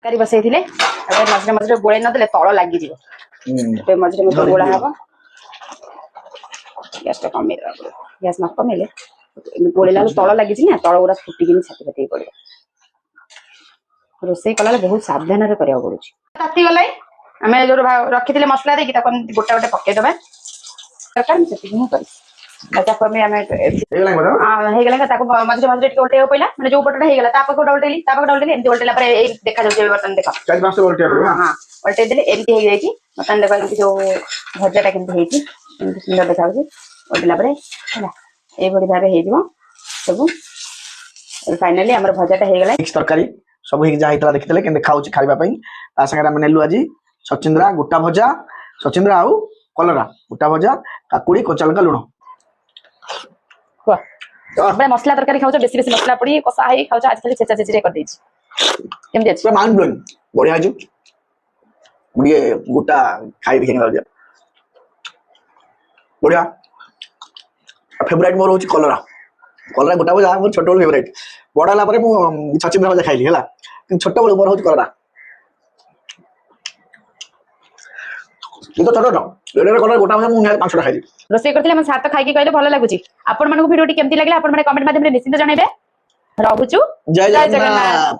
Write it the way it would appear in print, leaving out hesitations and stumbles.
तरकारी बसई मझे मझे गोल नदे तल लगे मझे मझे गोला हम गैस कमे गैस न कमेले गोलेला तल लगी तल गुरा फुटिकी छाती फाती पड़े रोसई कला बहुत सावधान ताती गला आम जो रखी मसला देकी गोटे गोटे पकईदे दरकार मझे मझे उल्टे पड़ा मैंने जो पटा हो उल्टेली एमती उल्टेला देखा बर्तन देख हाँ उल्टे देले एमती हो जाए बर्तन देख जो भजाटा केमती सुंदर देखा उल्टेला ये भाव हो सब फाइनाली आम भजाटा हो गला तरकारी सब जहाँ देखते के देखा खावाई सागे नेलु आज सचिंद्रा गोटा भजा सचिंद्रा आउ कलरा गोटा भजा काकुड़ी कच्चा लंका लुण मसला तरकारी खाऊ बेसी बेसी मसला पड़ी कषा है खाऊ आज खाली चेचा चेची कर देछि माइंड ब्लोइंग बढ़िया है मुझे गोटा खाई बढ़िया फेवरेट मोर होची कलरा कलरा गोटा भजा मोर छोट बेलू फेवरेट बड़ा ला सचिंद्रा भजा खाइली है छोट बेलू मोर होची कलरा तो छोट कलर गोटा भजा मुझे 5टा खाइली रोसई करथिले सात खाई कहले भल लागुची आपण मानको वीडियो केमती लागला आपण माने कमेंट माध्यम रे निश्चित जणाइबे रहूछु जय जगन्नाथ।